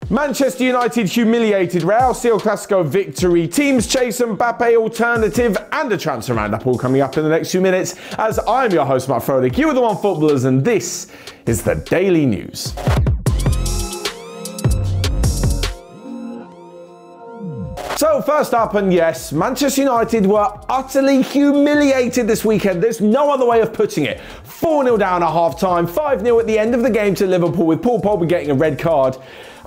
Manchester United humiliated, Real seal Clásico victory, teams chase Mbappe alternative, and a transfer roundup all coming up in the next few minutes as I'm your host Matt Froelich, you are the One Footballers, and this is the Daily News. So first up, and yes, Manchester United were utterly humiliated this weekend. There's no other way of putting it. 4-0 down at half-time, 5-0 at the end of the game to Liverpool, with Paul Pogba getting a red card.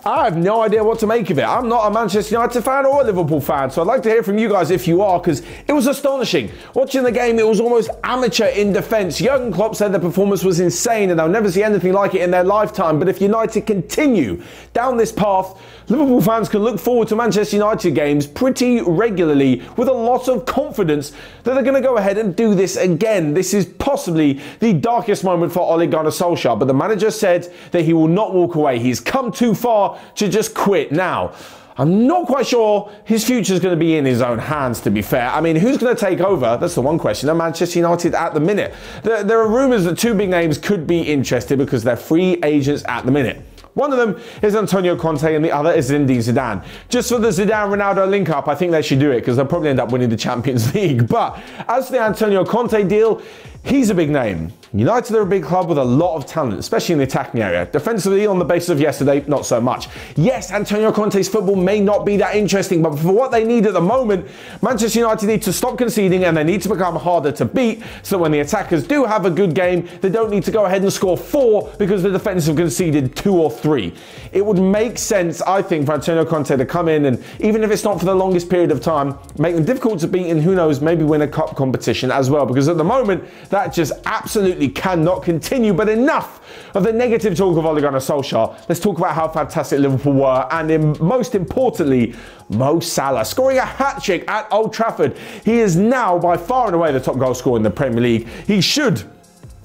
I have no idea what to make of it. I'm not a Manchester United fan or a Liverpool fan, so I'd like to hear from you guys if you are, because it was astonishing. Watching the game, it was almost amateur in defence. Jurgen Klopp said the performance was insane and they'll never see anything like it in their lifetime. But if United continue down this path, Liverpool fans can look forward to Manchester United games pretty regularly with a lot of confidence that they're going to go ahead and do this again. This is possibly the darkest moment for Ole Gunnar Solskjaer, but the manager said that he will not walk away. He's come too far to just quit now. I'm not quite sure his future is going to be in his own hands, to be fair. I mean, who's going to take over? That's the one question at Manchester United at the minute. There are rumours that two big names could be interested because they're free agents at the minute. One of them is Antonio Conte and the other is Zinedine Zidane. Just for the Zidane-Ronaldo link-up, I think they should do it because they'll probably end up winning the Champions League. But as for the Antonio Conte deal, he's a big name. United are a big club with a lot of talent, especially in the attacking area. Defensively, on the basis of yesterday, not so much. Yes, Antonio Conte's football may not be that interesting, but for what they need at the moment, Manchester United need to stop conceding and they need to become harder to beat, so that when the attackers do have a good game, they don't need to go ahead and score 4 because the defenders have conceded 2 or 3. It would make sense, I think, for Antonio Conte to come in and, even if it's not for the longest period of time, make them difficult to beat and, who knows, maybe win a cup competition as well, because at the moment, that just absolutely cannot continue. But enough of the negative talk of Ole Gunnar Solskjaer. Let's talk about how fantastic Liverpool were, and most importantly, Mo Salah scoring a hat-trick at Old Trafford. He is now by far and away the top goal scorer in the Premier League. He should,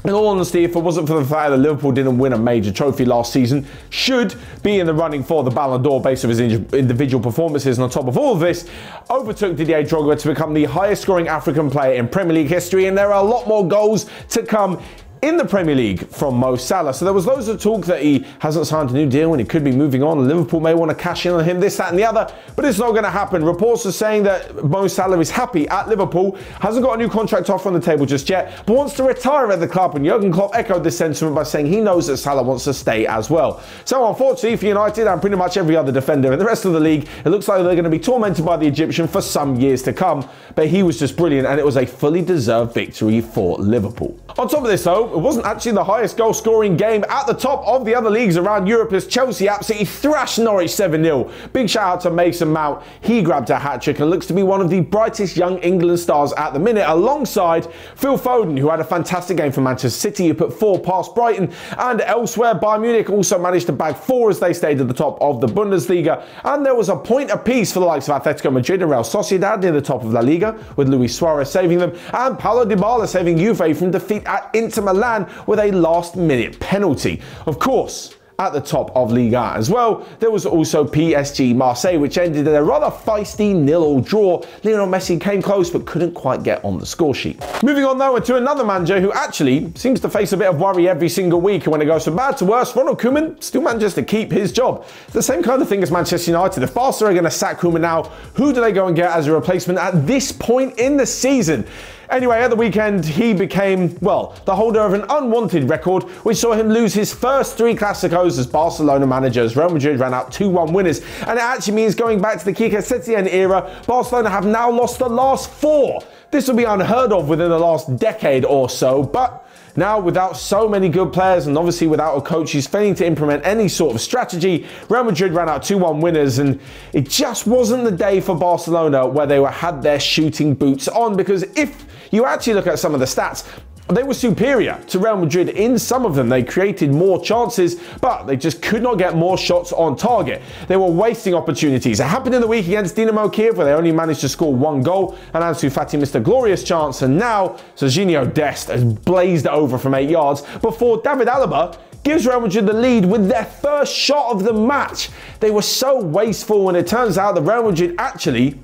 in all honesty, if it wasn't for the fact that Liverpool didn't win a major trophy last season, should be in the running for the Ballon d'Or based on his individual performances. And on top of all of this, overtook Didier Drogba to become the highest scoring African player in Premier League history. And there are a lot more goals to come in the Premier League from Mo Salah. So there was loads of talk that he hasn't signed a new deal and he could be moving on. Liverpool may want to cash in on him, this, that and the other, but it's not going to happen. Reports are saying that Mo Salah is happy at Liverpool, hasn't got a new contract offer on the table just yet, but wants to retire at the club, and Jurgen Klopp echoed this sentiment by saying he knows that Salah wants to stay as well. So unfortunately for United and pretty much every other defender in the rest of the league, it looks like they're going to be tormented by the Egyptian for some years to come, but he was just brilliant and it was a fully deserved victory for Liverpool. On top of this though, it wasn't actually the highest goal scoring game at the top of the other leagues around Europe as Chelsea absolutely thrashed Norwich 7-0. Big shout out to Mason Mount. He grabbed a hat-trick and looks to be one of the brightest young England stars at the minute, alongside Phil Foden, who had a fantastic game for Manchester City. He put 4 past Brighton, and elsewhere Bayern Munich also managed to bag 4 as they stayed at the top of the Bundesliga. And there was a point apiece for the likes of Atletico Madrid and Real Sociedad near the top of La Liga, with Luis Suarez saving them and Paulo Dybala saving Juve from defeat at Inter Milan with a last-minute penalty. Of course, at the top of Liga as well, there was also PSG Marseille, which ended in a rather feisty 0-0 draw. Lionel Messi came close but couldn't quite get on the score sheet. Moving on though to another manager who actually seems to face a bit of worry every single week, and when it goes from bad to worse, Ronald Koeman still manages to keep his job. It's the same kind of thing as Manchester United. If Barca are going to sack Koeman now, who do they go and get as a replacement at this point in the season? Anyway, at the weekend, he became, well, the holder of an unwanted record, which saw him lose his first 3 Clásicos as Barcelona manager, as Real Madrid ran out 2-1 winners. And it actually means, going back to the Quique Setien era, Barcelona have now lost the last 4. This will be unheard of within the last decade or so, but now, without so many good players and obviously without a coach who's failing to implement any sort of strategy, Real Madrid ran out 2-1 winners, and it just wasn't the day for Barcelona where they had their shooting boots on, because if you actually look at some of the stats, they were superior to Real Madrid in some of them. They created more chances, but they just could not get more shots on target. They were wasting opportunities. It happened in the week against Dinamo Kiev, where they only managed to score 1 goal, and Ansu Fati missed a glorious chance, and now Serginho Dest has blazed over from 8 yards before David Alaba gives Real Madrid the lead with their first shot of the match. They were so wasteful, and it turns out that Real Madrid actually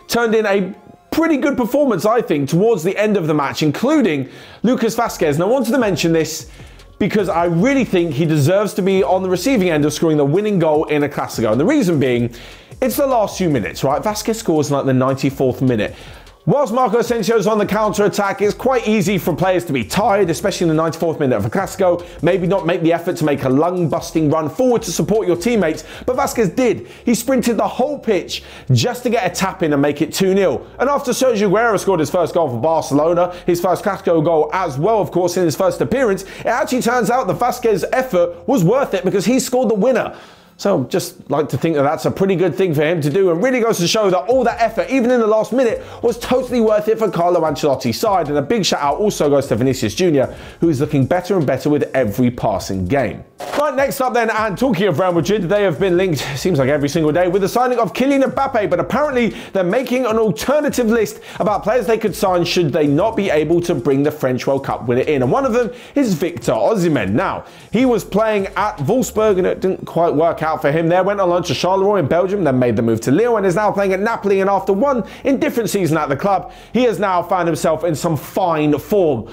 turned in a pretty good performance, I think, towards the end of the match, including Lucas Vázquez. And I wanted to mention this because I really think he deserves to be on the receiving end of scoring the winning goal in a Clásico. And the reason being, it's the last few minutes, right? Vasquez scores in like the 94th minute. Whilst Marco Asensio's on the counter-attack, it's quite easy for players to be tired, especially in the 94th minute of a Clásico, maybe not make the effort to make a lung-busting run forward to support your teammates, but Vasquez did. He sprinted the whole pitch just to get a tap in and make it 2-0. And after Sergio Aguero scored his first goal for Barcelona, his first Clásico goal as well, of course, in his first appearance, it actually turns out that Vasquez's effort was worth it because he scored the winner. So just like to think that that's a pretty good thing for him to do, and really goes to show that all that effort, even in the last minute, was totally worth it for Carlo Ancelotti's side. And a big shout out also goes to Vinicius Jr., who is looking better and better with every passing game. Right, next up then, and talking of Real Madrid, they have been linked, seems like every single day, with the signing of Kylian Mbappe, but apparently they're making an alternative list about players they could sign should they not be able to bring the French World Cup winner in. And one of them is Victor Osimhen. Now, he was playing at Wolfsburg and it didn't quite work out for him there. Went on loan to Charleroi in Belgium, then made the move to Lille and is now playing at Napoli. And after one indifferent season at the club, he has now found himself in some fine form.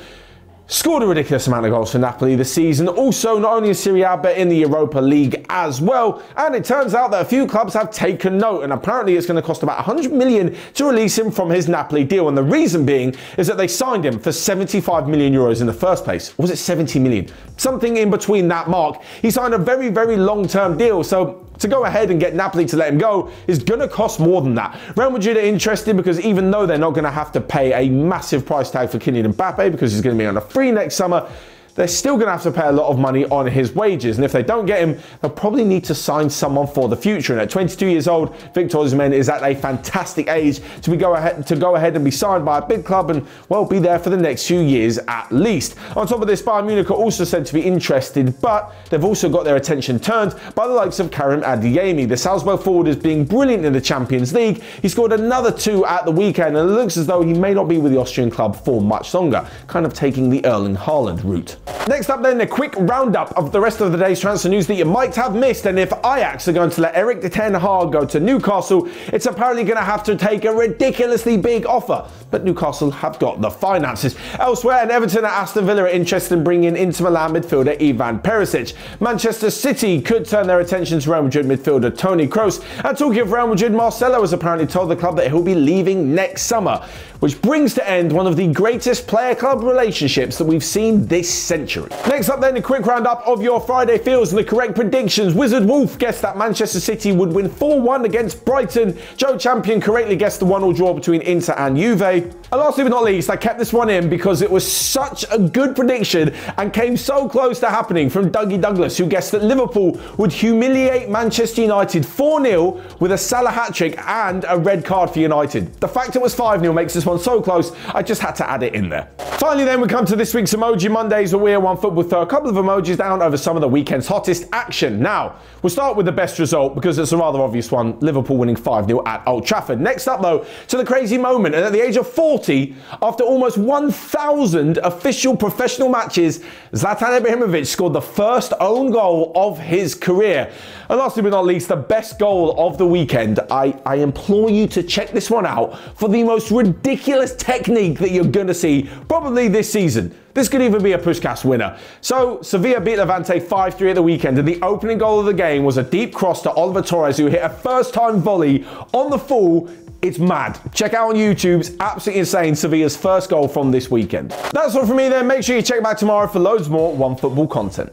Scored a ridiculous amount of goals for Napoli this season, also not only in Serie A but in the Europa League as well. And it turns out that a few clubs have taken note, and apparently it's going to cost about 100 million to release him from his Napoli deal. And the reason being is that they signed him for 75 million euros in the first place. Or was it 70 million? Something in between that mark. He signed a very, very long-term deal, so to go ahead and get Napoli to let him go is going to cost more than that. Real Madrid are interested because even though they're not going to have to pay a massive price tag for Kylian Mbappe because he's going to be on a free next summer, they're still going to have to pay a lot of money on his wages. And if they don't get him, they'll probably need to sign someone for the future. And at 22 years old, Victor Osimhen is at a fantastic age to go ahead and be signed by a big club and, well, be there for the next few years at least. On top of this, Bayern Munich are also said to be interested, but they've also got their attention turned by the likes of Karim Adiyemi. The Salzburg forward is being brilliant in the Champions League. He scored another 2 at the weekend, and it looks as though he may not be with the Austrian club for much longer, kind of taking the Erling Haaland route. Next up then, a quick roundup of the rest of the day's transfer news that you might have missed. And if Ajax are going to let Erik ten Hag go to Newcastle, it's apparently going to have to take a ridiculously big offer. But Newcastle have got the finances. Elsewhere, and Everton and Aston Villa are interested in bringing in Inter Milan midfielder Ivan Perisic. Manchester City could turn their attention to Real Madrid midfielder Toni Kroos. And talking of Real Madrid, Marcelo has apparently told the club that he'll be leaving next summer, which brings to end one of the greatest player-club relationships that we've seen this century. Next up then, a quick roundup of your Friday feels and the correct predictions. Wizard Wolf guessed that Manchester City would win 4-1 against Brighton. Joe Champion correctly guessed the 1-1 draw between Inter and Juve. And lastly but not least, I kept this one in because it was such a good prediction and came so close to happening from Dougie Douglas, who guessed that Liverpool would humiliate Manchester United 4-0 with a Salah hat-trick and a red card for United. The fact it was 5-0 makes this one so close, I just had to add it in there. Finally then, we come to this week's Emoji Mondays, where we at OneFootball throw a couple of emojis down over some of the weekend's hottest action. Now, we'll start with the best result because it's a rather obvious one, Liverpool winning 5-0 at Old Trafford. Next up though, to the crazy moment, and at the age of 40, after almost 1,000 official professional matches, Zlatan Ibrahimovic scored the first own goal of his career. And lastly but not least, the best goal of the weekend. I implore you to check this one out for the most ridiculous technique that you're going to see probably this season. This could even be a Puskás winner. So, Sevilla beat Levante 5-3 at the weekend, and the opening goal of the game was a deep cross to Oliver Torres, who hit a first-time volley on the full. It's mad. Check out on YouTube. It's absolutely insane. Sevilla's first goal from this weekend. That's all from me then. Make sure you check back tomorrow for loads more OneFootball content.